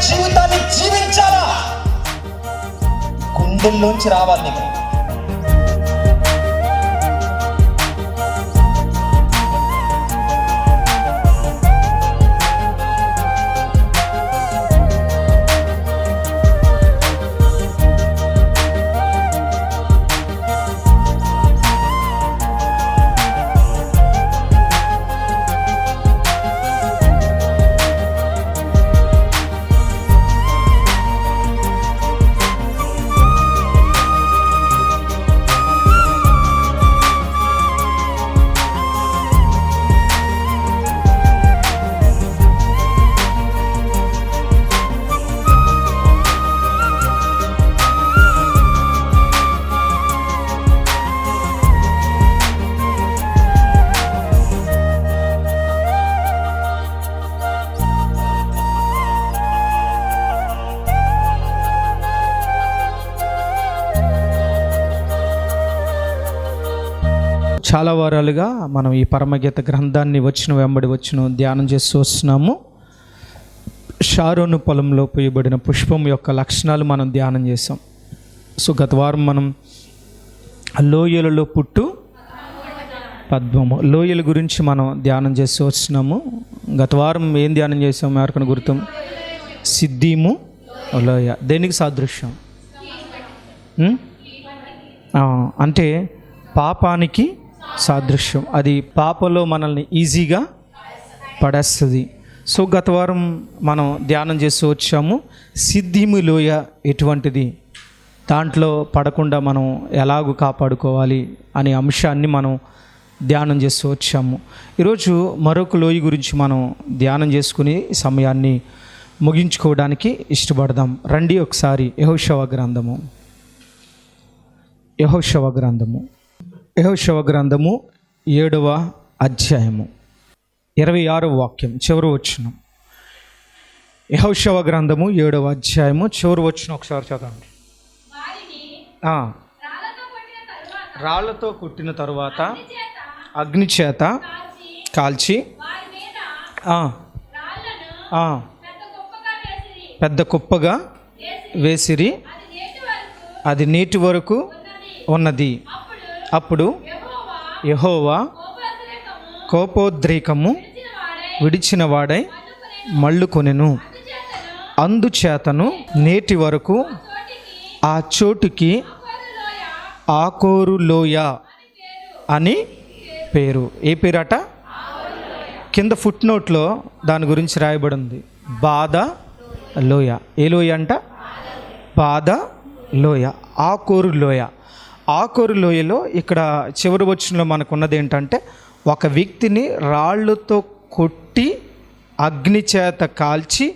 జీవితాన్ని జీవించాలా, గుండెల్లోంచి రావాలి నీకు. చాలా వారాలుగా మనం ఈ పరమగీత గ్రంథాన్ని వెంబడి ధ్యానం చేస్తూ వస్తున్నాము. షారోను పొలంలో పూయబడిన పుష్పం యొక్క లక్షణాలు మనం ధ్యానం చేసాం. సో గత వారం మనం లోయలలో పుట్టు పద్మము, లోయల గురించి మనం ధ్యానం చేస్తూ వస్తున్నాము. గత వారం ఏం ధ్యానం చేసాం ఎవరికైనా గుర్తు? సిద్దీము లోయ. దేనికి సాదృశ్యం? అంటే పాపానికి సాదృశ్యం. అది పాపలో మనల్ని ఈజీగా పడేస్తుంది. సో గత వారం మనం ధ్యానం చేస్తూ వచ్చాము. సిద్ధిము లోయ ఎటువంటిది, దాంట్లో పడకుండా మనం ఎలాగూ కాపాడుకోవాలి అనే అంశాన్ని మనం ధ్యానం చేస్తూ వచ్చాము. ఈరోజు మరొక లోయ గురించి మనం ధ్యానం చేసుకుని సమయాన్ని ముగించుకోవడానికి ఇష్టపడదాం. రండి ఒకసారి యెహోషువ గ్రంథము 7వ అధ్యాయము 26వ వాక్యం చివరి వచనం. యెహోషువ గ్రంథము 7వ అధ్యాయము చివరి వచనం ఒకసారి చదవండి. రాళ్లతో కొట్టిన తరువాత అగ్ని చేత కాల్చి పెద్ద కుప్పగా వేసిరి, అది నేటి వరకు ఉన్నది. అప్పుడు యెహోవా కోపోద్రేకము విడిచిన వాడై మళ్ళుకొనెను. అందుచేతను నేటి వరకు ఆ చోటుకి ఆకోరు లోయ అని పేరు. ఏ పేరట? కింద ఫుట్ నోట్లో దాని గురించి రాయబడి ఉంది, బాధ లోయ. ఏ లోయ అంట? బాధ లోయ, ఆకోరు లోయ. ఆకోరు లోయలో ఇక్కడ చివరి వచనంలో మనకు ఉన్నది ఏంటంటే, ఒక వ్యక్తిని రాళ్ళతో కొట్టి అగ్ని చేత కాల్చి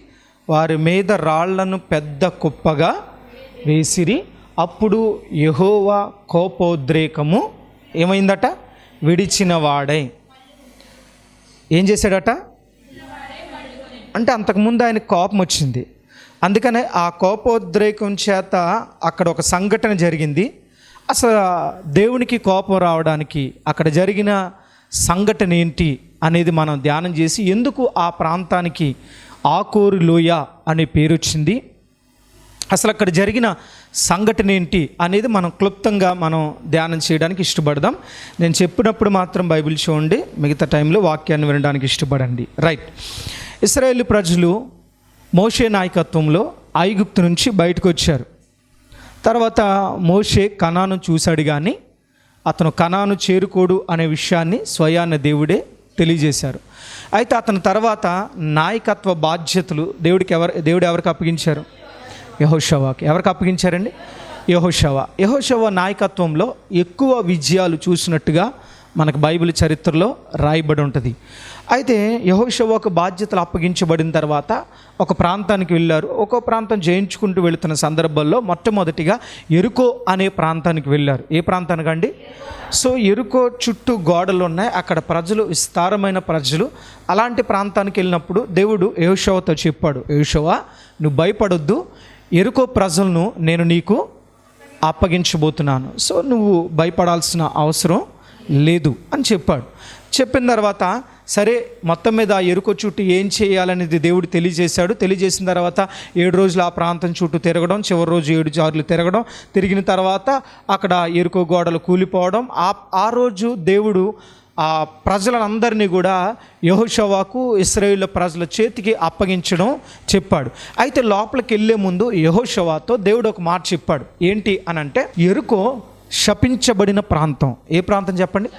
వారి మీద రాళ్లను పెద్ద కుప్పగా వేసిరి. అప్పుడు యెహోవా కోపోద్రేకము ఏమైందట? విడిచిన వాడై. ఏం చేశాడట అంటే, అంతకుముందు ఆయన కోపం వచ్చింది, అందుకనే ఆ కోపోద్రేకం చేత అక్కడ ఒక సంఘటన జరిగింది. అసలు దేవునికి కోపం రావడానికి అక్కడ జరిగిన సంఘటన ఏంటి అనేది మనం ధ్యానం చేసి, ఎందుకు ఆ ప్రాంతానికి ఆకోరు లోయ అనే పేరు వచ్చింది, అసలు అక్కడ జరిగిన సంఘటన ఏంటి అనేది మనం క్లుప్తంగా మనం ధ్యానం చేయడానికి ఇష్టపడదాం. నేను చెప్పినప్పుడు మాత్రం బైబిల్ చూడండి, మిగతా టైంలో వాక్యాన్ని వినడానికి ఇష్టపడండి. రైట్. ఇశ్రాయేలు ప్రజలు మోషే నాయకత్వంలో ఐగుప్తు నుంచి బయటకు వచ్చారు. తర్వాత మోషే కనాను చూశాడు, కానీ అతను కనాను చేరుకోడు అనే విషయాన్ని స్వయాన దేవుడే తెలియజేశారు. అయితే అతని తర్వాత నాయకత్వ బాధ్యతలు దేవుడు ఎవరికి అప్పగించారు? యెహోషువకి. ఎవరికి అప్పగించారండి? యెహోషువ నాయకత్వంలో ఎక్కువ విజయాలు చూసినట్టుగా మనకు బైబిల్ చరిత్రలో రాయబడి ఉంటుంది. అయితే యెహోషువకు బాధ్యతలు అప్పగించబడిన తర్వాత ఒక ప్రాంతానికి వెళ్ళారు. ఒక్కో ప్రాంతం జయించుకుంటూ వెళుతున్న సందర్భంలో మొట్టమొదటిగా యెరికో అనే ప్రాంతానికి వెళ్ళారు. ఏ ప్రాంతానికి అండి? సో యెరికో చుట్టూ గోడలు ఉన్నాయి, అక్కడ ప్రజలు విస్తారమైన ప్రజలు. అలాంటి ప్రాంతానికి వెళ్ళినప్పుడు దేవుడు యెహోషువతో చెప్పాడు, యెహోషువ నువ్వు భయపడొద్దు, యెరికో ప్రజలను నేను నీకు అప్పగించబోతున్నాను, సో నువ్వు భయపడాల్సిన అవసరం లేదు అని చెప్పాడు. చెప్పిన తర్వాత సరే మొత్తం మీద ఆ ఎరుకో చుట్టూ ఏం చేయాలనేది దేవుడు తెలియజేశాడు. తెలియజేసిన తర్వాత 7 రోజులు ఆ ప్రాంతం చుట్టూ తిరగడం, చివరి రోజు 7 సార్లు తిరగడం, తిరిగిన తర్వాత అక్కడ ఎరుకో గోడలు కూలిపోవడం. ఆ రోజు దేవుడు ఆ ప్రజలందరినీ కూడా యెహోషువకు ఇశ్రాయేలు ప్రజల చేతికి అప్పగించడం చెప్పాడు. అయితే లోపలికి వెళ్ళే ముందు యెహోషువతో దేవుడు ఒక మాట చెప్పాడు. ఏంటి అని అంటే, ఎరుకో శపించబడిన ప్రాంతం. ఏ ప్రాంతం చెప్పండి?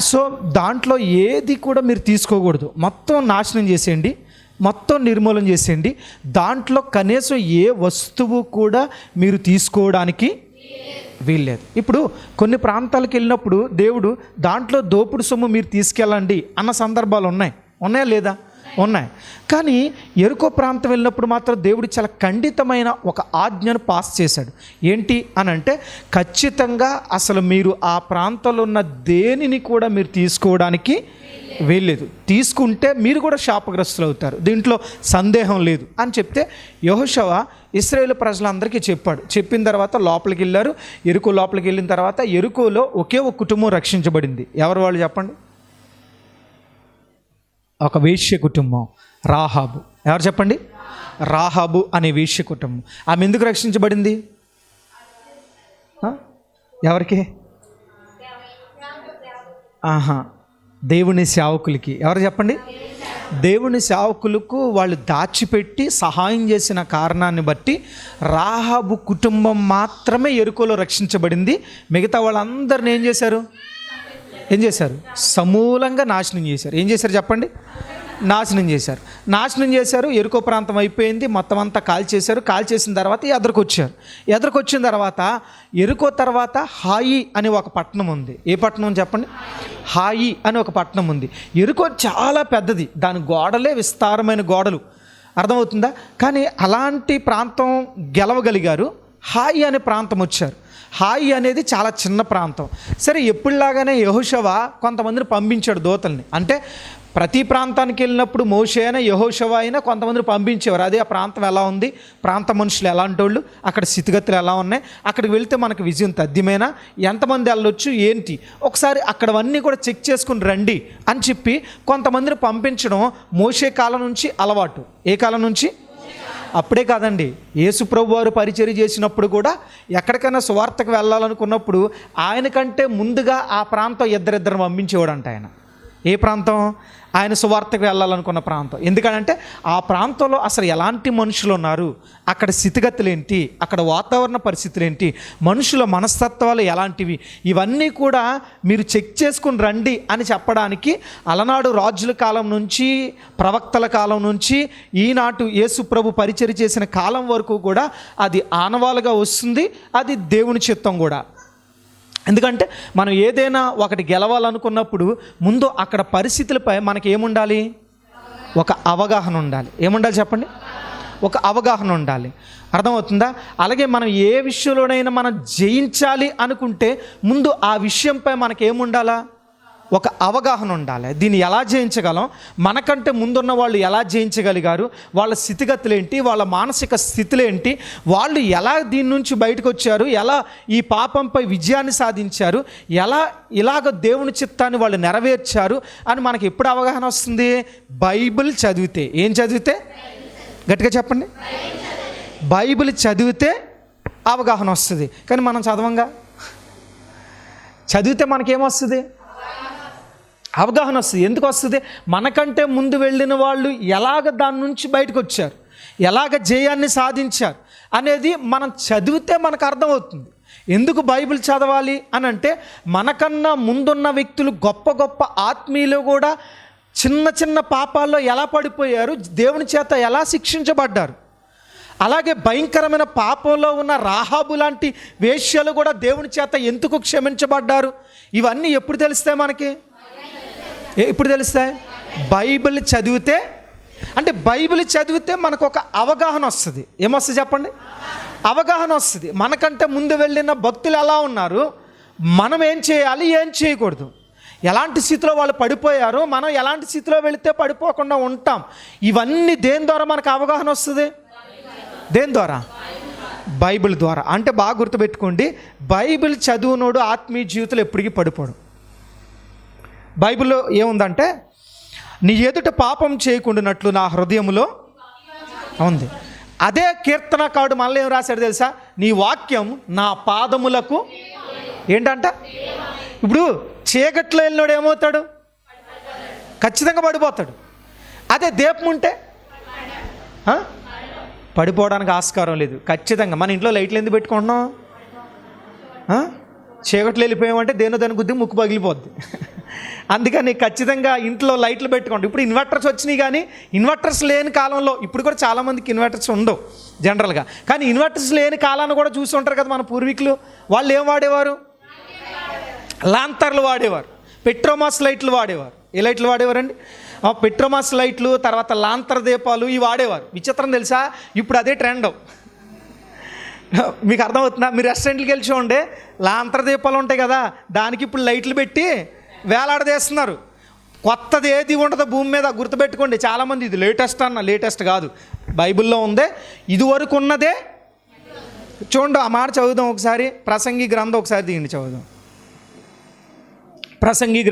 సో దాంట్లో ఏది కూడా మీరు తీసుకోకూడదు, మొత్తం నాశనం చేసేయండి, మొత్తం నిర్మూలన చేసేయండి. దాంట్లో కనీసం ఏ వస్తువు కూడా మీరు తీసుకోవడానికి వీల్లేదు. ఇప్పుడు కొన్ని ప్రాంతాలకు వెళ్ళినప్పుడు దేవుడు దాంట్లో దోపుడు సొమ్ము మీరు తీసుకెళ్ళండి అన్న సందర్భాలు ఉన్నాయా లేదా? ఉన్నాయి. కానీ ఎరుకో ప్రాంతం వెళ్ళినప్పుడు మాత్రం దేవుడు చాలా ఖండితమైన ఒక ఆజ్ఞను పాస్ చేశాడు. ఏంటి అని అంటే, ఖచ్చితంగా అసలు మీరు ఆ ప్రాంతంలో ఉన్న దేనిని కూడా మీరు తీసుకోవడానికి వీల్లేదు. తీసుకుంటే మీరు కూడా శాపగ్రస్తులు అవుతారు, దీంట్లో సందేహం లేదు అని చెప్తే యెహోషువ ఇశ్రాయేలు ప్రజలందరికీ చెప్పాడు. చెప్పిన తర్వాత లోపలికి వెళ్ళారు. ఎరుకో లోపలికి వెళ్ళిన తర్వాత ఎరుకోలో ఒకే ఒక కుటుంబం రక్షించబడింది. ఎవరు వాళ్ళు చెప్పండి? ఒక వేశ్య కుటుంబం, రాహాబు. ఎవరు చెప్పండి? రాహాబు అనే వేశ్య కుటుంబం. ఆమె ఎందుకు రక్షించబడింది? ఎవరికి? దేవుని సేవకులకి. ఎవరు చెప్పండి? దేవుని సేవకులకు వాళ్ళు దాచిపెట్టి సహాయం చేసిన కారణాన్ని బట్టి రాహాబు కుటుంబం మాత్రమే ఎరుకోలో రక్షించబడింది. మిగతా వాళ్ళందరిని ఏం చేశారు? సమూలంగా నాశనం చేశారు. ఏం చేశారు చెప్పండి? నాశనం చేశారు. ఎరుకో ప్రాంతం అయిపోయింది, మొత్తం అంతా కాల్చేశారు. కాల్చేసిన తర్వాత ఎదురుకొచ్చిన తర్వాత ఎరుకో తర్వాత హాయి అని ఒక పట్టణం ఉంది. ఏ పట్టణం చెప్పండి? హాయి అని ఒక పట్టణం ఉంది. ఎరుకో చాలా పెద్దది, దాని గోడలే విస్తారమైన గోడలు. అర్థమవుతుందా? కానీ అలాంటి ప్రాంతం గెలవగలిగారు. హాయి అనే ప్రాంతం వచ్చారు. హాయి అనేది చాలా చిన్న ప్రాంతం. సరే, ఎప్పుడులాగానే యెహోషువ కొంతమందిని పంపించాడు దూతల్ని. అంటే ప్రతి ప్రాంతానికి వెళ్ళినప్పుడు మోషే అయినా యెహోషువ అయినా కొంతమందిని పంపించేవారు. అదే ఆ ప్రాంతం ఎలా ఉంది, ప్రాంత మనుషులు ఎలాంటి వాళ్ళు, అక్కడ స్థితిగతులు ఎలా ఉన్నాయి, అక్కడికి వెళితే మనకు విజయం తథ్యమేనా, ఎంతమంది వెళ్ళొచ్చు, ఏంటి, ఒకసారి అక్కడవన్నీ కూడా చెక్ చేసుకుని రండి అని చెప్పి కొంతమందిని పంపించడం మోషే కాలం నుంచి అలవాటు. ఏ కాలం నుంచి? అప్పుడే కాదండి, యేసు ప్రభువు వారు పరిచర్య చేసినప్పుడు కూడా ఎక్కడికైనా సువార్తకు వెళ్ళాలనుకున్నప్పుడు ఆయన కంటే ముందుగా ఆ ప్రాంతం ఇద్దరిద్దరు పంపించేవాడంట ఆయన. ఏ ప్రాంతం? ఆయన సువార్తకు వెళ్ళాలనుకున్న ప్రాంతం. ఎందుకంటే ఆ ప్రాంతంలో అసలు ఎలాంటి మనుషులు ఉన్నారు, అక్కడ స్థితిగతులు ఏంటి, అక్కడ వాతావరణ పరిస్థితులు ఏంటి, మనుషుల మనస్తత్వాలు ఎలాంటివి, ఇవన్నీ కూడా మీరు చెక్ చేసుకుని రండి అని చెప్పడానికి అలనాడు రాజుల కాలం నుంచి, ప్రవక్తల కాలం నుంచి, ఈనాటు యేసు ప్రభు పరిచర్య చేసిన కాలం వరకు కూడా అది ఆనవాలుగా వస్తుంది. అది దేవుని చిత్తం కూడా. ఎందుకంటే మనం ఏదైనా ఒకటి గెలవాలనుకున్నప్పుడు ముందు అక్కడ పరిస్థితులపై మనకి ఏముండాలి? ఒక అవగాహన ఉండాలి. ఏముండాలి చెప్పండి? ఒక అవగాహన ఉండాలి. అర్థమవుతుందా? అలాగే మనం ఏ విషయంలోనైనా మనం జయించాలి అనుకుంటే ముందు ఆ విషయంపై మనకేముండాలా? ఒక అవగాహన ఉండాలి. దీన్ని ఎలా జయించగలం, మనకంటే ముందున్న వాళ్ళు ఎలా జయించగలిగారు, వాళ్ళ స్థితిగతులు ఏంటి, వాళ్ళ మానసిక స్థితులు ఏంటి, వాళ్ళు ఎలా దీని నుంచి బయటకు వచ్చారు, ఎలా ఈ పాపంపై విజయాన్ని సాధించారు, ఎలా ఇలాగ దేవుని చిత్తాన్ని వాళ్ళు నెరవేర్చారు అని మనకి ఎప్పుడు అవగాహన వస్తుంది? బైబిల్ చదివితే. ఏం చదివితే? గట్టిగా చెప్పండి. బైబిల్ చదివితే అవగాహన వస్తుంది. కానీ మనం చదవంగా. చదివితే మనకేమొస్తుంది? అవగాహన వస్తుంది. ఎందుకు వస్తుంది? మనకంటే ముందు వెళ్ళిన వాళ్ళు ఎలాగ దాని నుంచి బయటకు వచ్చారు, ఎలాగ జయాన్ని సాధించారు అనేది మనం చదివితే మనకు అర్థమవుతుంది. ఎందుకు బైబిల్ చదవాలి అని అంటే, మనకన్నా ముందున్న వ్యక్తులు గొప్ప గొప్ప ఆత్మీయులు కూడా చిన్న చిన్న పాపాల్లో ఎలా పడిపోయారు, దేవుని చేత ఎలా శిక్షించబడ్డారు. అలాగే భయంకరమైన పాపంలో ఉన్న రాహాబు లాంటి వేశ్యలు కూడా దేవుని చేత ఎందుకు క్షమించబడ్డారు. ఇవన్నీ ఎప్పుడు తెలుస్తాయి మనకి? ఎప్పుడు తెలుస్తాయి? బైబిల్ చదివితే. అంటే బైబిల్ చదివితే మనకు ఒక అవగాహన వస్తుంది. ఏమొస్తుంది చెప్పండి? అవగాహన వస్తుంది. మనకంటే ముందు వెళ్ళిన భక్తులు ఎలా ఉన్నారు, మనం ఏం చేయాలి, ఏం చేయకూడదు, ఎలాంటి స్థితిలో వాళ్ళు పడిపోయారు, మనం ఎలాంటి స్థితిలో వెళితే పడిపోకుండా ఉంటాం. ఇవన్నీ దేని ద్వారా మనకు అవగాహన వస్తుంది? దేని ద్వారా? బైబిల్ ద్వారా. అంటే బాగా గుర్తుపెట్టుకోండి, బైబిల్ చదువునోడు ఆత్మీయ జీవితంలో ఎప్పటికీ పడిపోడు. బైబిల్లో ఏముందంటే, నీ ఎదుట పాపం చేయకుండానట్లు నా హృదయములో ఉంది. అదే కీర్తనకారుడు మళ్ళీ ఏం రాశాడు తెలుసా? నీ వాక్యం నా పాదములకు ఏంటంట. ఇప్పుడు చీకట్లో వెళ్ళినోడు ఏమవుతాడు? ఖచ్చితంగా పడిపోతాడు. అదే దీపం ఉంటే పడిపోవడానికి ఆస్కారం లేదు. ఖచ్చితంగా మన ఇంట్లో లైట్లు ఎందుకు పెట్టుకుంటున్నాం? చీకట్లో వెళ్ళిపోయామంటే దేనో దాని గుద్ది ముక్కు పగిలిపోద్ది. అందుకని ఖచ్చితంగా ఇంట్లో లైట్లు పెట్టుకోండి. ఇప్పుడు ఇన్వర్టర్స్ వచ్చినాయి, కానీ ఇన్వర్టర్స్ లేని కాలంలో, ఇప్పుడు కూడా చాలామందికి ఇన్వర్టర్స్ ఉండవు జనరల్గా, కానీ ఇన్వర్టర్స్ లేని కాలాన్ని కూడా చూసి ఉంటారు కదా మన పూర్వీకులు. వాళ్ళు ఏం వాడేవారు? లాంతర్లు వాడేవారు, పెట్రోమాస్ లైట్లు వాడేవారు. ఏ లైట్లు వాడేవారండి? పెట్రోమాస్ లైట్లు, తర్వాత లాంతర్ దీపాలు ఇవి వాడేవారు. విచిత్రం తెలుసా, ఇప్పుడు అదే ట్రెండ్. మీకు అర్థమవుతుందా? మీరు రెస్టారెంట్కి వెళ్ళి చూడండి, లాంతర్ దీపాలు ఉంటాయి కదా, దానికి ఇప్పుడు లైట్లు పెట్టి వేలాడదీస్తున్నారు. కొత్తది ఏది ఉండదు భూమి మీద, గుర్తుపెట్టుకోండి. చాలామంది ఇది లేటెస్ట్ అన్న, లేటెస్ట్ కాదు, బైబిల్లో ఉందే, ఇదివరకు ఉన్నదే. చూడండి, ఆ మాట చదువుదాం ఒకసారి. ప్రసంగి గ్రంథం ఒకసారి తీయండి, చదువుదాం. ప్రసంగి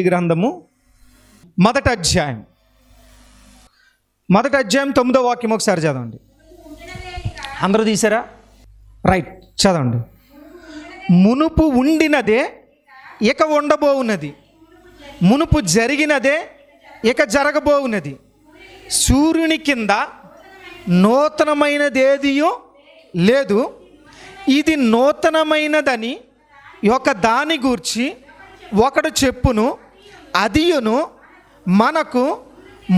గ్రంథము మొదటి అధ్యాయం 9వ వాక్యం ఒకసారి చదవండి. అందరూ తీసారా? రైట్, చదవండి. మునుపు ఉండినదే ఇక ఉండబోవున్నది, మునుపు జరిగినదే ఇక జరగబోవున్నది, సూర్యుని కింద నూతనమైనదేదియో లేదు, ఇది నూతనమైనదని ఒక దాని గూర్చి ఒకడు చెప్పును, అదియును మనకు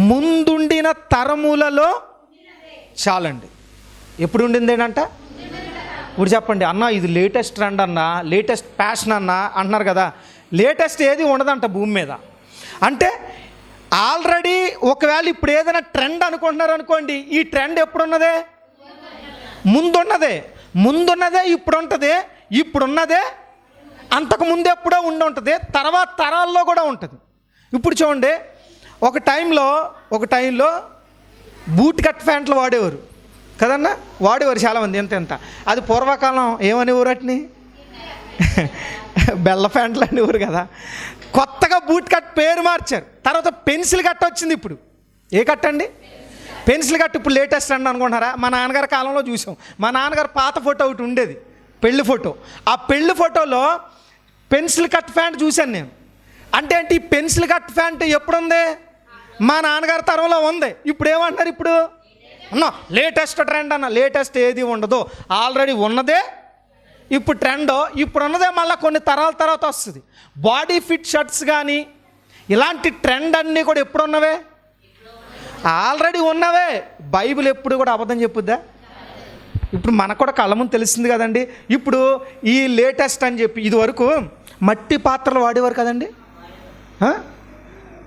ముందుండిన తరములలో చాలండి. ఎప్పుడు ఉండింది ఏంటంట? ఇప్పుడు చెప్పండి అన్న, ఇది లేటెస్ట్ ట్రెండ్ అన్న, లేటెస్ట్ ఫ్యాషన్ అన్న అంటున్నారు కదా. లేటెస్ట్ ఏది ఉండదంట భూమి మీద. అంటే ఆల్రెడీ ఒకవేళ ఇప్పుడు ఏదైనా ట్రెండ్ అనుకుంటున్నారు అనుకోండి, ఈ ట్రెండ్ ఎప్పుడున్నదే? ముందున్నదే ఇప్పుడు ఉంటుంది, ఇప్పుడున్నదే అంతకుముందు ఎప్పుడో ఉండి ఉంటుంది, తర్వాత తరాల్లో కూడా ఉంటుంది. ఇప్పుడు చూడండి, ఒక టైంలో బూట్ కట్ ప్యాంట్లు వాడేవారు కదన్నా, వాడేవారు చాలామంది. ఎంత అది పూర్వకాలం ఏమనేవారు? వాటిని బెల్ల ప్యాంట్లు అనేవారు కదా. కొత్తగా బూట్ కట్ పేరు మార్చారు, తర్వాత పెన్సిల్ కట్ వచ్చింది. ఇప్పుడు ఏ కట్ అండి? పెన్సిల్ కట్ ఇప్పుడు లేటెస్ట్ అండి అనుకుంటున్నారా? మా నాన్నగారి కాలంలో చూసాం. మా నాన్నగారు పాత ఫోటో ఒకటి ఉండేది, పెళ్లి ఫోటో. ఆ పెళ్లి ఫోటోలో పెన్సిల్ కట్ ప్యాంట్ చూశాను నేను. అంటే ఈ పెన్సిల్ కట్ ప్యాంట్ ఎప్పుడుంది? మా నాన్నగారి తరంలో ఉంది. ఇప్పుడు ఏమంటున్నారు? ఇప్పుడు అన్న లేటెస్ట్ ట్రెండ్ అన్న. లేటెస్ట్ ఏది ఉండదు, ఆల్రెడీ ఉన్నదే ఇప్పుడు ట్రెండ్. ఇప్పుడు ఉన్నదే మళ్ళీ కొన్ని తరాల తర్వాత వస్తుంది. బాడీ ఫిట్ షర్ట్స్ కానీ ఇలాంటి ట్రెండ్ అన్నీ కూడా ఎప్పుడు ఉన్నవే? ఆల్రెడీ ఉన్నవే. బైబిల్ ఎప్పుడు కూడా అబద్ధం చెప్పుద్దా? ఇప్పుడు మనకు కూడా కళ్ళ ముందు తెలిసింది కదండి. ఇప్పుడు ఈ లేటెస్ట్ అని చెప్పి, ఇదివరకు మట్టి పాత్రలు వాడేవారు కదండి,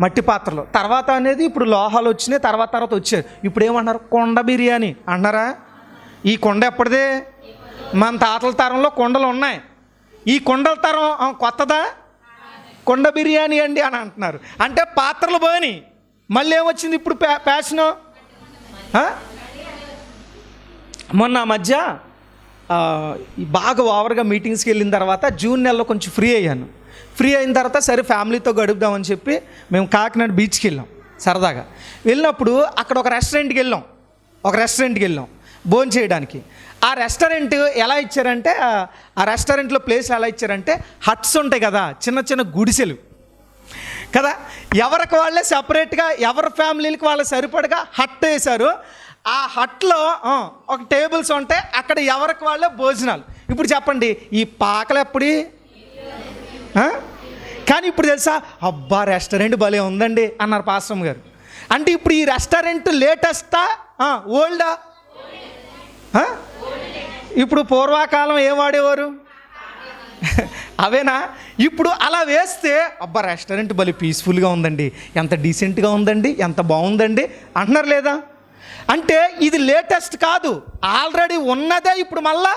మట్టి పాత్రలు. తర్వాత అనేది ఇప్పుడు లోహాలు వచ్చినాయి, తర్వాత వచ్చారు. ఇప్పుడు ఏమంటున్నారు? కొండ బిర్యానీ అంటున్నారా? ఈ కొండ ఎప్పటిదే? మన తాతల తరంలో కొండలు ఉన్నాయి. ఈ కొండల తరం కొత్తదా? కొండ బిర్యానీ అండి అని అంటున్నారు. అంటే పాత్రలు పోయి మళ్ళీ ఏమొచ్చింది ఇప్పుడు ఫ్యాషను? మొన్న మధ్య బాగా ఓవర్గా మీటింగ్స్కి వెళ్ళిన తర్వాత జూన్ నెలలో కొంచెం ఫ్రీ అయ్యాను. ఫ్రీ అయిన తర్వాత సరే ఫ్యామిలీతో గడుపుదామని చెప్పి మేము కాకినాడ బీచ్కి వెళ్ళాం సరదాగా. వెళ్ళినప్పుడు అక్కడ ఒక రెస్టారెంట్కి వెళ్ళాం భోజనం చేయడానికి. ఆ రెస్టారెంట్ ఎలా ఇచ్చారంటే, ఆ రెస్టారెంట్లో ప్లేస్ ఎలా ఇచ్చారంటే, హట్స్ ఉంటాయి కదా, చిన్న చిన్న గుడిసెలు కదా, ఎవరికి వాళ్ళే సపరేట్గా ఎవరి ఫ్యామిలీలకి వాళ్ళ సరిపడగా హట్ వేశారు. ఆ హట్లో ఒక టేబుల్స్ ఉంటాయి, అక్కడ ఎవరికి వాళ్ళే భోజనాలు. ఇప్పుడు చెప్పండి, ఈ పాకలు ఎప్పుడు? కానీ ఇప్పుడు తెలుసా, అబ్బా రెస్టారెంట్ భలే ఉందండి అన్నారు పాస్టమ్ గారు. అంటే ఇప్పుడు ఈ రెస్టారెంట్ లేటెస్టా ఓల్డా? ఇప్పుడు పూర్వకాలం ఏం వాడేవారు? అవేనా? ఇప్పుడు అలా వేస్తే అబ్బా రెస్టారెంట్ భలే పీస్ఫుల్గా ఉందండి, ఎంత డీసెంట్గా ఉందండి, ఎంత బాగుందండి అంటున్నారు లేదా? అంటే ఇది లేటెస్ట్ కాదు, ఆల్రెడీ ఉన్నదే ఇప్పుడు మళ్ళా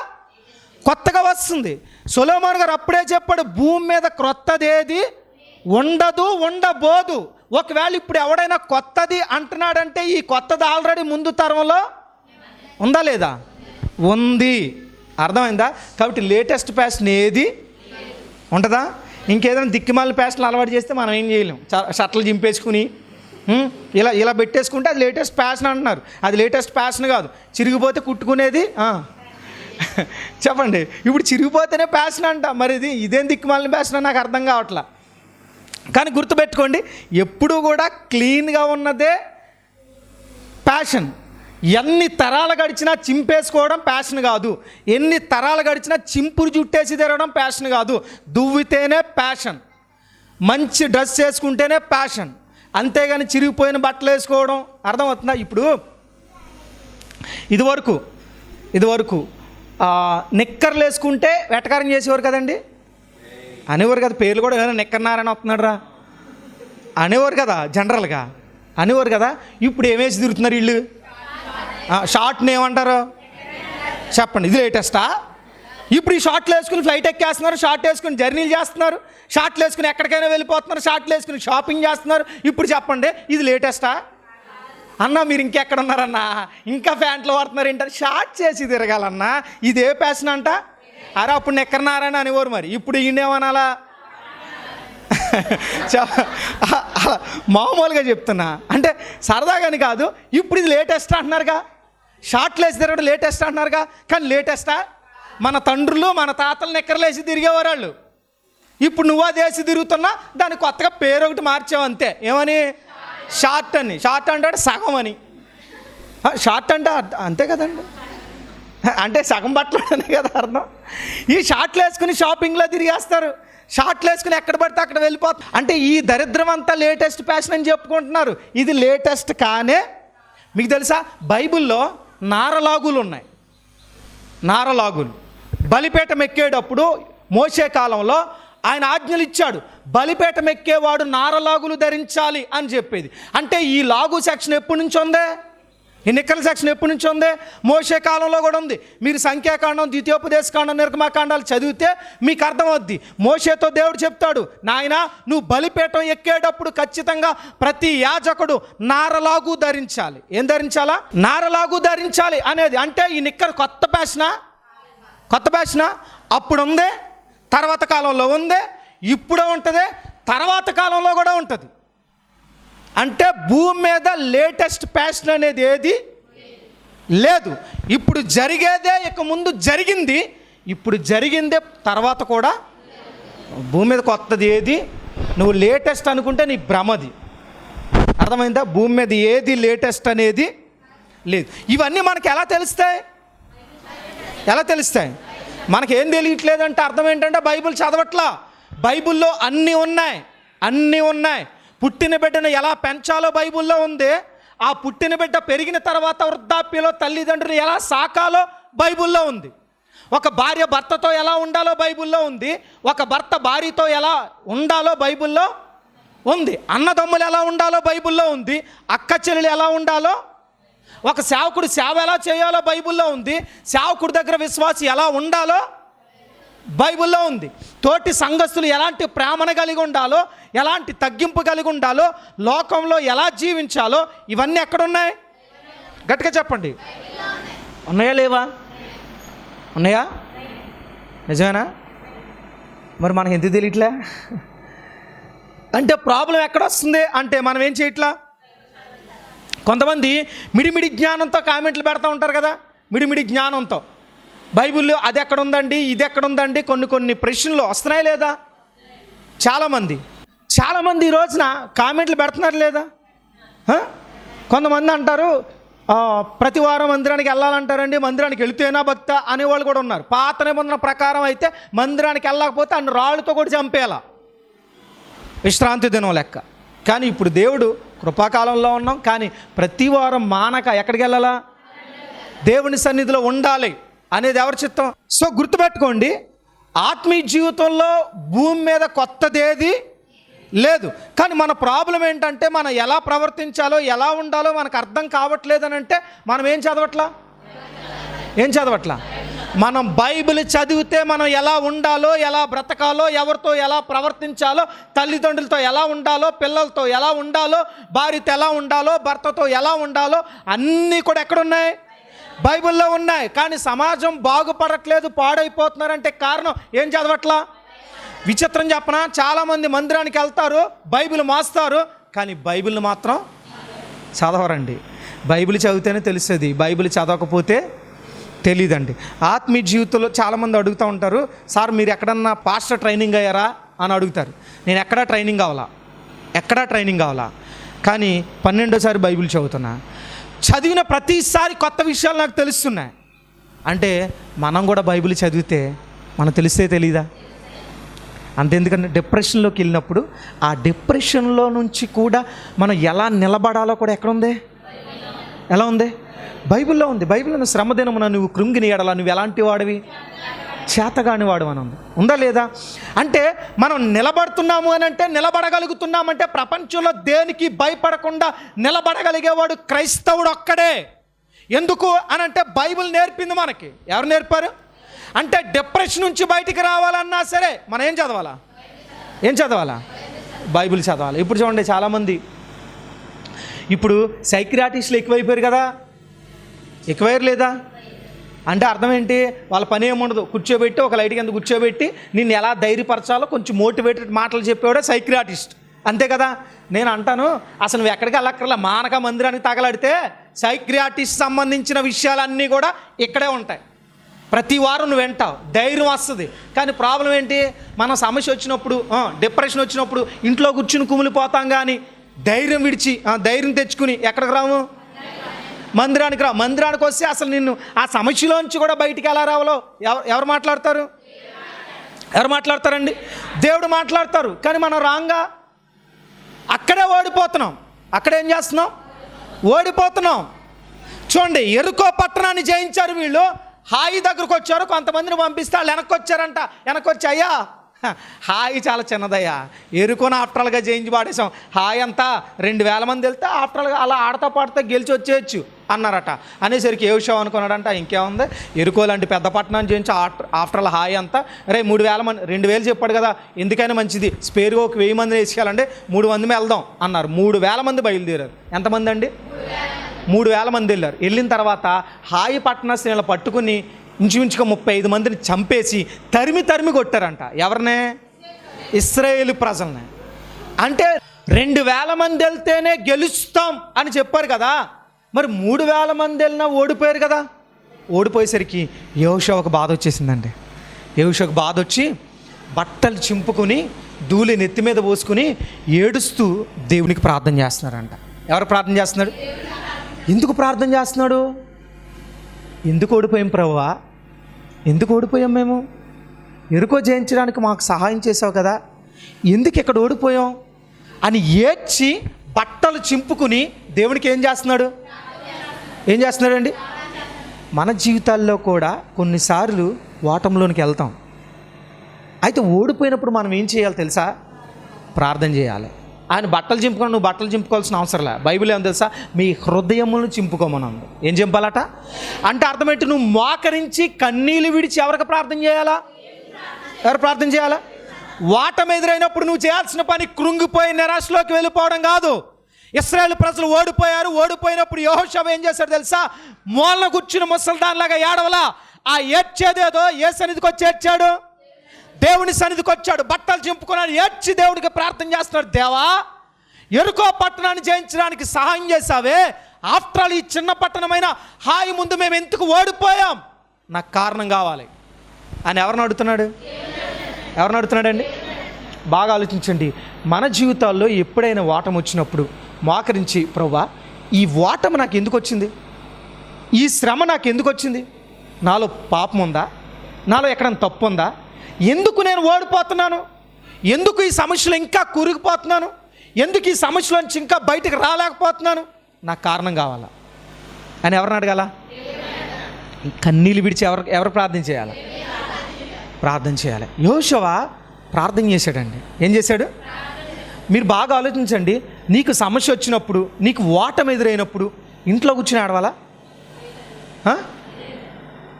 కొత్తగా వస్తుంది. సొలొమోను గారు అప్పుడే చెప్పాడు, భూమి మీద క్రొత్తదేది ఉండదు, ఉండబోదు. ఒకవేళ ఇప్పుడు ఎవడైనా కొత్తది అంటున్నాడంటే ఈ కొత్తది ఆల్రెడీ ముందు తరంలో ఉందా లేదా? ఉంది. అర్థమైందా? కాబట్టి లేటెస్ట్ ఫ్యాషన్ ఏది ఉంటుందా? ఇంకేదైనా దిక్కుమాల ప్యాషన్లు అలవాటు చేస్తే మనం ఏం చేయలేం. షర్ట్లు చింపేసుకుని ఇలా ఇలా పెట్టేసుకుంటే అది లేటెస్ట్ ఫ్యాషన్ అంటున్నారు. అది లేటెస్ట్ ఫ్యాషన్ కాదు, చిరిగిపోతే కుట్టుకునేది. చెప్పండి, ఇప్పుడు చిరిగిపోతేనే ఫ్యాషన్ అంట. మరి ఇదేం దిక్కుమాలిన ఫ్యాషన్ నాకు అర్థం కావట్లా. కానీ గుర్తుపెట్టుకోండి, ఎప్పుడూ కూడా క్లీన్గా ఉన్నదే ప్యాషన్. ఎన్ని తరాలు గడిచినా చింపేసుకోవడం ప్యాషన్ కాదు. ఎన్ని తరాలు గడిచినా చింపురు జుట్టేసి తిరగడం ప్యాషన్ కాదు. దువ్వితేనే ప్యాషన్. మంచి డ్రెస్ వేసుకుంటేనే ప్యాషన్. అంతేగాని చిరిగిపోయిన బట్టలు వేసుకోవడం అర్థమవుతుందా? ఇప్పుడు ఇదివరకు నిక్కర్లు వేసుకుంటే వెటకారం చేసేవారు కదండి, అనేవారు కదా. పేర్లు కూడా ఏమైనా నిక్కర్నారని వస్తున్నాడు రా అనేవారు కదా, జనరల్గా అనేవారు కదా. ఇప్పుడు ఏమేసి తిరుగుతున్నారు వీళ్ళు? షార్ట్ని ఏమంటారు చెప్పండి, ఇది లేటెస్టా? ఇప్పుడు ఈ షార్ట్లు వేసుకుని ఫ్లైట్ ఎక్కేస్తున్నారు, షార్ట్ వేసుకుని జర్నీలు చేస్తున్నారు, షార్ట్లు వేసుకుని ఎక్కడికైనా వెళ్ళిపోతున్నారు, షార్ట్లు వేసుకుని షాపింగ్ చేస్తున్నారు. ఇప్పుడు చెప్పండి, ఇది లేటెస్టా? అన్నా మీరు ఇంకెక్కడ ఉన్నారన్నా, ఇంకా ప్యాంట్లు వాడుతున్నారు ఏంటారు? షార్ట్ చేసి తిరగాలన్నా, ఇదే ప్యాషన్ అంట. అరే అప్పుడు నెక్కరన్నారని అనేవారు, మరి ఇప్పుడు ఈయనేమనాలా? మామూలుగా చెప్తున్నా, అంటే సరదాగాని కాదు. ఇప్పుడు ఇది లేటెస్ట్ అంటున్నారుగా, షార్ట్లు వేసి తిరగడం లేటెస్ట్ అంటున్నారుగా. కానీ లేటెస్టా? మన తండ్రులు మన తాతలు నెక్కర్లేసి తిరిగేవారు వాళ్ళు. ఇప్పుడు నువ్వు అది వేసి తిరుగుతున్నా, దానికి కొత్తగా పేరు ఒకటి మార్చావు అంతే. ఏమని? షార్ట్ అని. షార్ట్ అంటే సగం అని. షార్ట్ అంటే అంతే కదండి, అంటే సగం బట్టలు అనే కదా అర్థం. ఈ షార్ట్లు వేసుకుని షాపింగ్లో తిరిగేస్తారు, షార్ట్లు వేసుకుని ఎక్కడ పడితే అక్కడ వెళ్ళిపోతారు. అంటే ఈ దరిద్రం అంతా లేటెస్ట్ ఫ్యాషన్ అని చెప్పుకుంటున్నారు. ఇది లేటెస్ట్ కానే. మీకు తెలుసా, బైబిల్లో నారలాగులు ఉన్నాయి. నారలాగులు బలిపీఠం ఎక్కేటప్పుడు మోషే కాలంలో ఆయన ఆజ్ఞలు ఇచ్చాడు, బలిపీఠం ఎక్కేవాడు నారలాగులు ధరించాలి అని చెప్పేది. అంటే ఈ లాగు సెక్షన్ ఎప్పటి నుంచి ఉందే? ఈ నిక్కల సెక్షన్ ఎప్పటి నుంచి ఉంది? మోషే కాలంలో కూడా ఉంది. మీరు సంఖ్యాకాండం, ద్వితీయోపదేశకాండం, నిర్గమాకాండాలు చదివితే మీకు అర్థమవుద్ది. మోషేతో దేవుడు చెప్తాడు, నాయనా నువ్వు బలిపీఠం ఎక్కేటప్పుడు ఖచ్చితంగా ప్రతి యాజకుడు నారలాగు ధరించాలి. ఏం ధరించాలా? నారలాగు ధరించాలి అనేది. అంటే ఈ నిక్కర్ కొత్త ఫ్యాషనా? కొత్త ఫ్యాషనా? అప్పుడు ఉంది, తర్వాత కాలంలో ఉంది, ఇప్పుడు ఉంటుంది, తర్వాత కాలంలో కూడా ఉంటుంది. అంటే భూమి మీద లేటెస్ట్ ఫ్యాషన్ అనేది ఏది లేదు. ఇప్పుడు జరిగేదే ఇక ముందు జరిగింది, ఇప్పుడు జరిగిందే తర్వాత కూడా. భూమి మీద కొత్తది ఏది నువ్వు లేటెస్ట్ అనుకుంటే నీ భ్రమది. అర్థమైందా? భూమి మీద ఏది లేటెస్ట్ అనేది లేదు. ఇవన్నీ మనకి ఎలా తెలుస్తాయి? ఎలా తెలుస్తాయి? మనకేం తెలియట్లేదంటే అర్థం ఏంటంటే బైబిల్ చదవట్లా. బైబిల్లో అన్నీ ఉన్నాయి. పుట్టిన బిడ్డను ఎలా పెంచాలో బైబిల్లో ఉంది. ఆ పుట్టిన బిడ్డ పెరిగిన తర్వాత వృద్ధాప్యలో తల్లిదండ్రులు ఎలా సాకాలో బైబిల్లో ఉంది. ఒక భార్య భర్తతో ఎలా ఉండాలో బైబిల్లో ఉంది. ఒక భర్త భార్యతో ఎలా ఉండాలో బైబిల్లో ఉంది. అన్నదమ్ములు ఎలా ఉండాలో బైబిల్లో ఉంది. అక్క చెల్లెలు ఎలా ఉండాలో, ఒక సేవకుడు సేవ ఎలా చేయాలో బైబిల్లో ఉంది. సేవకుడి దగ్గర విశ్వాసి ఎలా ఉండాలో బైబిల్లో ఉంది. తోటి సంఘస్థులు ఎలాంటి ప్రేమను కలిగి ఉండాలో, ఎలాంటి తగ్గింపు కలిగి ఉండాలో, లోకంలో ఎలా జీవించాలో ఇవన్నీ ఎక్కడున్నాయి? గట్టిగా చెప్పండి. ఉన్నాయా లేవా? ఉన్నాయా? నిజమేనా? మరి మనకి ఎందుకు తెలియట్లే? అంటే ప్రాబ్లం ఎక్కడొస్తుంది అంటే మనం ఏం చేయట్లా. కొంతమంది మిడిమిడి జ్ఞానంతో కామెంట్లు పెడతా ఉంటారు కదా, మిడిమిడి జ్ఞానంతో. బైబిల్లో అది ఎక్కడ ఉందండి, ఇది ఎక్కడ ఉందండి, కొన్ని ప్రశ్నలు వస్తున్నాయి లేదా? చాలామంది ఈ రోజున కామెంట్లు పెడుతున్నారు లేదా? కొంతమంది అంటారు ప్రతి వారం మందిరానికి వెళ్ళాలంటారండి, మందిరానికి వెళితేనా భక్త అనేవాళ్ళు కూడా ఉన్నారు. పాత నిబంధన ప్రకారం అయితే మందిరానికి వెళ్ళకపోతే అన్ని రాళ్ళతో కూడా చంపేలా, విశ్రాంతి దినం లెక్క. కానీ ఇప్పుడు దేవుడు కృపాకాలంలో ఉన్నాం, కానీ ప్రతి వారం మానక ఎక్కడికి వెళ్ళాలా? దేవుని సన్నిధిలో ఉండాలి అనేది ఎవరి చిత్తం? సో గుర్తుపెట్టుకోండి, ఆత్మీయ జీవితంలో భూమి మీద కొత్తదేది లేదు. కానీ మన ప్రాబ్లం ఏంటంటే మనం ఎలా ప్రవర్తించాలో, ఎలా ఉండాలో మనకు అర్థం కావట్లేదని. అంటే మనం ఏం చదవట్లా? మనం బైబిల్ చదివితే మనం ఎలా ఉండాలో, ఎలా బ్రతకాలో, ఎవరితో ఎలా ప్రవర్తించాలో, తల్లిదండ్రులతో ఎలా ఉండాలో, పిల్లలతో ఎలా ఉండాలో, భార్యతో ఎలా ఉండాలో, భర్తతో ఎలా ఉండాలో అన్నీ కూడా ఎక్కడున్నాయి? బైబిల్లో ఉన్నాయి. కానీ సమాజం బాగుపడట్లేదు, పాడైపోతున్నారంటే కారణం ఏం చదవట్లా? విచిత్రం చెప్పనా, చాలామంది మందిరానికి వెళ్తారు, బైబిల్ మోస్తారు, కానీ బైబిల్ని మాత్రం చదవరండి. బైబిల్ చదివితేనే తెలుస్తుంది, బైబిల్ చదవకపోతే తెలియదండి. ఆత్మీయ జీవితంలో చాలామంది అడుగుతూ ఉంటారు, సార్ మీరు ఎక్కడన్నా పాస్టర్ ట్రైనింగ్ అయ్యారా అని అడుగుతారు. నేను ఎక్కడా ట్రైనింగ్ కావాలా, కానీ 12సారి బైబిల్ చదువుతున్నా. చదివిన ప్రతిసారి కొత్త విషయాలు నాకు తెలుస్తున్నాయి. అంటే మనం కూడా బైబిల్ చదివితే మనకు తెలిస్తే తెలీదా? అంతెందుకంటే డిప్రెషన్లోకి వెళ్ళినప్పుడు ఆ డిప్రెషన్లో నుంచి కూడా మనం ఎలా నిలబడాలో కూడా ఎలా ఉంది? బైబిల్లో ఉంది. బైబిల్లో శ్రమ దినమున నువ్వు కృంగిని ఎడలా నువ్వు ఎలాంటి వాడివి? చేతగాని వాడు అని ఉందా లేదా? అంటే మనం నిలబడుతున్నాము అని అంటే, నిలబడగలుగుతున్నామంటే ప్రపంచంలో దేనికి భయపడకుండా నిలబడగలిగేవాడు క్రైస్తవుడు ఒక్కడే. ఎందుకు అని అంటే బైబిల్ నేర్పింది మనకి. ఎవరు నేర్పారు? అంటే డిప్రెషన్ నుంచి బయటికి రావాలన్నా సరే మనం ఏం చదవాలా? బైబిల్ చదవాలి. ఇప్పుడు చూడండి, చాలామంది ఇప్పుడు సైకియాట్రిస్టులు ఎక్కువైపోయారు కదా, ఎక్కువయ్యారు లేదా? అంటే అర్థం ఏంటి? వాళ్ళ పని ఏముండదు, కూర్చోబెట్టి ఒక లైట్ కింద కూర్చోబెట్టి నిన్ను ఎలా ధైర్యపరచాలో కొంచెం మోటివేటెడ్ మాటలు చెప్పేవాడే సైకియాట్రిస్ట్, అంతే కదా. నేను అంటాను, అసలు నువ్వు ఎక్కడికి వెళ్ళక్కర్లా, మానక మందిరానికి తగలడితే సైకియాట్రిస్ట్ సంబంధించిన విషయాలన్నీ కూడా ఇక్కడే ఉంటాయి. ప్రతి వారం నువ్వు వింటావు, ధైర్యం వస్తుంది. కానీ ప్రాబ్లం ఏంటి? మన సమస్య వచ్చినప్పుడు, డిప్రెషన్ వచ్చినప్పుడు ఇంట్లో కూర్చుని కుమిలిపోతాం, కానీ ధైర్యం విడిచి ధైర్యం తెచ్చుకుని ఎక్కడికి రాము? మందిరానికి రా. మందిరానికి వస్తే అసలు నిన్ను ఆ సమస్యలోంచి కూడా బయటికి ఎలా రావాలో ఎవరు మాట్లాడతారండి? దేవుడు మాట్లాడతారు. కానీ మనం రాంగా అక్కడే ఓడిపోతున్నాం. అక్కడేం చేస్తున్నాం? ఓడిపోతున్నాం. చూడండి, ఎరుకో పట్టణాన్ని జయించారు వీళ్ళు. హాయి దగ్గరకు వచ్చారు, కొంతమందిని పంపిస్తే వాళ్ళు వెనక్కి వచ్చి అయ్యా హాయి చాలా చిన్నదయ్యా, ఎరుకోని ఆఫ్టర్గా జయించి పాడేసాం, హాయి అంతా 2000 మంది వెళ్తే ఆఫ్టర్గా అలా ఆడతా పాడుతా గెలిచి వచ్చేయచ్చు అన్నారట. అనేసరికి ఏ విషయం అనుకున్నాడంట, ఇంకేముంది, ఎరుకో లాంటి పెద్ద పట్టణాన్ని జయించి ఆఫ్టర్లో హాయి అంతా 3000 మంది, 2000 చెప్పాడు కదా, ఎందుకైనా మంచిది, స్పేర్గా ఒక 1000 మందిని వేసుకెళ్ళండి, 300 వెళ్దాం అన్నారు. 3000 మంది బయలుదేరారు. ఎంతమంది అండి? 3000 మంది వెళ్ళారు. వెళ్ళిన తర్వాత హాయి పట్టణస్థులను పట్టుకుని ఇంచుమించుగా 35 మందిని చంపేసి తరిమి కొట్టారంట. ఎవరినే? ఇశ్రాయేలు ప్రజల్ని. అంటే 2000 మంది వెళ్తేనే గెలుస్తాం అని చెప్పారు కదా, మరి 3000 మంది వెళ్ళినా ఓడిపోయారు కదా. ఓడిపోయేసరికి యెహోషువకు బాధ వచ్చేసిందండి. యెహోషువకు బాధ వచ్చి బట్టలు చింపుకొని ధూళి నెత్తి మీద పోసుకుని ఏడుస్తూ దేవునికి ప్రార్థన చేస్తున్నారంట. ఎవరు ప్రార్థన చేస్తున్నాడు? ఎందుకు ప్రార్థన చేస్తున్నాడు? ఎందుకు ఓడిపోయాం ప్రభువా? ఎందుకు ఓడిపోయాం మేము? ఎరుకో జయించడానికి మాకు సహాయం చేసావు కదా, ఎందుకు ఇక్కడ ఓడిపోయాం అని ఏడ్చి బట్టలు చింపుకుని దేవునికి ఏం చేస్తున్నాడండి? మన జీవితాల్లో కూడా కొన్నిసార్లు ఓటంలోనికి వెళ్తాం. అయితే ఓడిపోయినప్పుడు మనం ఏం చేయాలి తెలుసా? ప్రార్థన చేయాలి. ఆయన బట్టలు చింపుకొని నువ్వు బట్టలు చింపుకోవాల్సిన అవసరం లే. బైబిల్ ఏం తెలుసా? మీ హృదయములను చింపుకోమనంది. ఏం చింపాలట అంటే అర్థం ఏంటి? నువ్వు మోకరించి కన్నీళ్ళు విడిచి ఎవరికి ప్రార్థన చేయాలా? ఎవరు ప్రార్థన చేయాలా? ఓటమి ఎదురైనప్పుడు నువ్వు చేయాల్సిన పని కృంగిపోయి నిరాశలోకి వెళ్ళిపోవడం కాదు. ఇశ్రాయేలు ప్రజలు ఓడిపోయినప్పుడు యెహోషువ ఏం చేశాడు తెలుసా? మూలన కూర్చుని ముసల్దాన్లాగా ఏడవలా. ఆ ఏడ్చేదేదో ఏ సన్నిధికి వచ్చి ఏడ్చాడు? దేవుని సన్నిధికి వచ్చాడు, బట్టలు చింపుకున్నాడు, ఏడ్చి దేవుడికి ప్రార్థన చేస్తున్నాడు. దేవా, ఎరుకో పట్టణాన్ని జయించడానికి సహాయం చేశావే, ఆఫ్టర్ ఆల్ ఈ చిన్న పట్టణమైన హాయి ముందు మేము ఎందుకు ఓడిపోయాం? నాకు కారణం కావాలి అని ఎవరిని అడుగుతున్నాడండి? బాగా ఆలోచించండి. మన జీవితాల్లో ఎప్పుడైనా ఓటమి వచ్చినప్పుడు మోకరించి, ప్రభువా ఈ ఓటమి నాకు ఎందుకు వచ్చింది? ఈ శ్రమ నాకు ఎందుకు వచ్చింది? నాలో పాపం ఉందా? నాలో ఎక్కడైనా తప్పు ఉందా? ఎందుకు నేను ఓడిపోతున్నాను? ఎందుకు ఈ సమస్యలు ఇంకా కూరుకుపోతున్నాను? ఎందుకు ఈ సమస్యల నుంచి ఇంకా బయటకు రాలేకపోతున్నాను? నాకు కారణం కావాలా అని ఎవరిని అడగాల? కన్నీళ్ళు విడిచి ఎవరు ప్రార్థన చేయాలి? యెహోషువ ప్రార్థన చేశాడండి. ఏం చేశాడు? మీరు బాగా ఆలోచించండి. నీకు సమస్య వచ్చినప్పుడు, నీకు ఓటమి ఎదురైనప్పుడు ఇంట్లో కూర్చుని ఆడవాలా?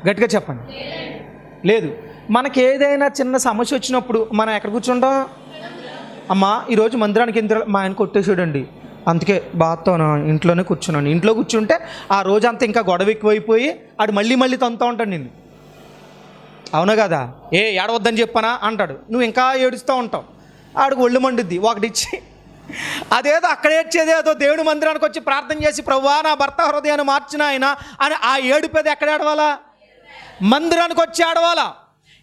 గట్టిగా చెప్పండి. లేదు. మనకి ఏదైనా చిన్న సమస్య వచ్చినప్పుడు మనం ఎక్కడ కూర్చుంటాం? అమ్మా ఈరోజు మందిరానికి ఎందుకు? మా ఆయన కొట్టేసాడండి, అందుకే బాధతో ఇంట్లోనే కూర్చున్నాను. ఇంట్లో కూర్చుంటే ఆ రోజంతా ఇంకా గొడవ ఎక్కువైపోయి ఆడు మళ్ళీ తంతూ ఉంటాడు నిన్ను. అవును కదా, ఏడవద్దని చెప్పనా అంటాడు, నువ్వు ఇంకా ఏడుస్తూ ఉంటావు, ఆడికి ఒళ్ళు మండుద్ది. ఒకటిచ్చి అదేదో అక్కడ ఏడ్చేదేదో దేవుడి మందిరానికి వచ్చి ప్రార్థన చేసి ప్రభువా నా భర్త హృదయాన్ని మార్చిన ఆయన అని ఆ ఏడుపేది ఎక్కడ ఏడవాలా? మందిరానికి వచ్చి ఆడవాలా.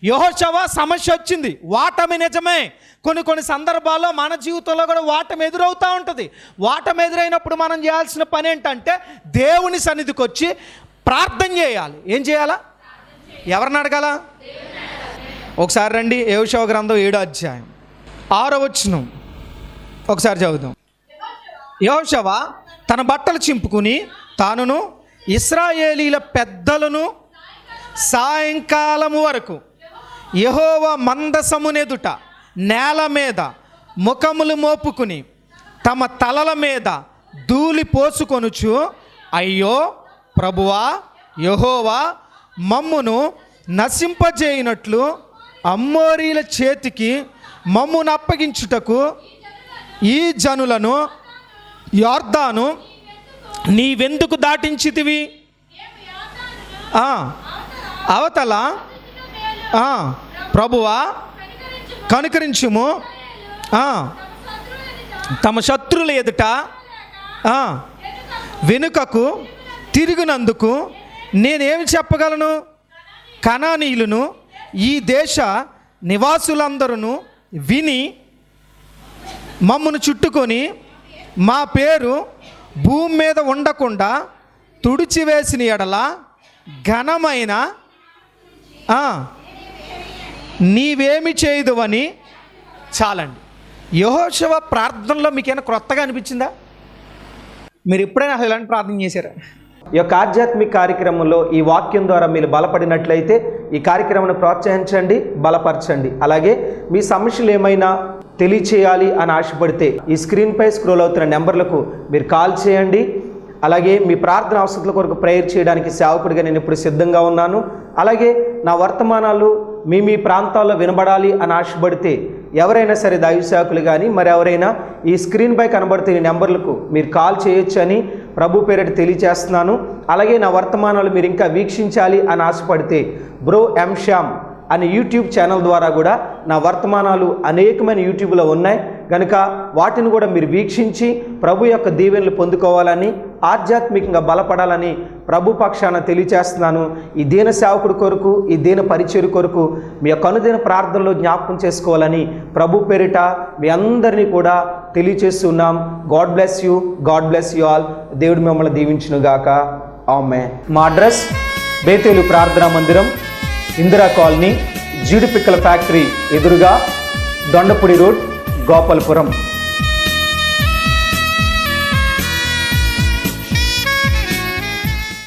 యెహోషువ సమస్య వచ్చింది, వాటమి నిజమే. కొన్ని సందర్భాల్లో మన జీవితంలో కూడా వాటమి ఎదురవుతూ ఉంటుంది. వాటమి ఎదురైనప్పుడు మనం చేయాల్సిన పని ఏంటంటే దేవుని సన్నిధికి వచ్చి ప్రార్థన చేయాలి. ఏం చేయాలా? ఎవరిని అడగాల? ఒకసారి రండి, యెహోషువ గ్రంథం 7వ అధ్యాయం 6వ వచనం ఒకసారి చదువుదాం. యెహోషువ తన బట్టలు చింపుకుని తానును ఇశ్రాయేలీల పెద్దలను సాయంకాలము వరకు యెహోవా మందసమునెదుట నేల మీద ముఖములు మోపుకుని తమ తలల మీద ధూళి పోసుకొనుచు, అయ్యో ప్రభువా యెహోవా మమ్మును నశింపజేయునట్లు అమ్మోరీల చేతికి మమ్మును అప్పగించుటకు ఈ జనులను యొర్దాను నీవెందుకు దాటించితివి? అవతల ప్రభువా కనుకరించుము, తమ శత్రువుల ఎదుట వెనుకకు తిరిగినందుకు నేనేమి చెప్పగలను? కనానీయులను ఈ దేశ నివాసులందరూ విని మమ్మను చుట్టుకొని మా పేరు భూమి మీద ఉండకుండా తుడిచివేసిన ఎడల ఘనమైన నీవేమి చేయదువని. చాలండి. యెహోషువ ప్రార్థనలో మీకేమైనా క్రొత్తగా అనిపించిందా? మీరు ఎప్పుడైనా అసలు ఇలాంటి ప్రార్థన చేశారా? ఈ యొక్క ఆధ్యాత్మిక కార్యక్రమంలో ఈ వాక్యం ద్వారా మీరు బలపడినట్లయితే ఈ కార్యక్రమాన్ని ప్రోత్సహించండి, బలపరచండి. అలాగే మీ సమస్యలు ఏమైనా తెలియచేయాలి అని ఆశపడితే ఈ స్క్రీన్పై స్క్రోల్ అవుతున్న నెంబర్లకు మీరు కాల్ చేయండి. అలాగే మీ ప్రార్థన అవసరాల కొరకు ప్రేయర్ చేయడానికి సేవకుడిగా నేను ఇప్పుడు సిద్ధంగా ఉన్నాను. అలాగే నా వర్తమానాలు మీ ప్రాంతాల్లో వినబడాలి అని ఆశపడితే ఎవరైనా సరే దైవ సేవకులు కానీ మరి ఎవరైనా ఈ స్క్రీన్పై కనబడుతున్న నెంబర్లకు మీరు కాల్ చేయొచ్చు అని ప్రభు పేరిట తెలియజేస్తున్నాను. అలాగే నా వర్తమానాలు మీరు ఇంకా వీక్షించాలి అని ఆశపడితే బ్రో ఎం శ్యామ్ అనే యూట్యూబ్ ఛానల్ ద్వారా కూడా నా వర్తమానాలు అనేకమైన యూట్యూబ్లో ఉన్నాయి కనుక వాటిని కూడా మీరు వీక్షించి ప్రభు యొక్క దీవెనలు పొందుకోవాలని, ఆధ్యాత్మికంగా బలపడాలని ప్రభు పక్షాన తెలియచేస్తున్నాను. ఈ దీన సేవకుడి కొరకు, ఈ దీన పరిచర్య కొరకు మీ యొక్క అనుదిన ప్రార్థనలో జ్ఞాపకం చేసుకోవాలని ప్రభు పేరిట మీ అందరినీ కూడా తెలియచేస్తున్నాం. God bless you, God bless you all. దేవుడు మిమ్మల్ని దీవించునుగాక. ఆమేన్. మా అడ్రస్ బేతేలు ప్రార్థనా మందిరం, ఇందిరా కాలనీ, జీడిపిక్కల ఫ్యాక్టరీ ఎదురుగా, దొండపూడి రోడ్, గోపాలపురం.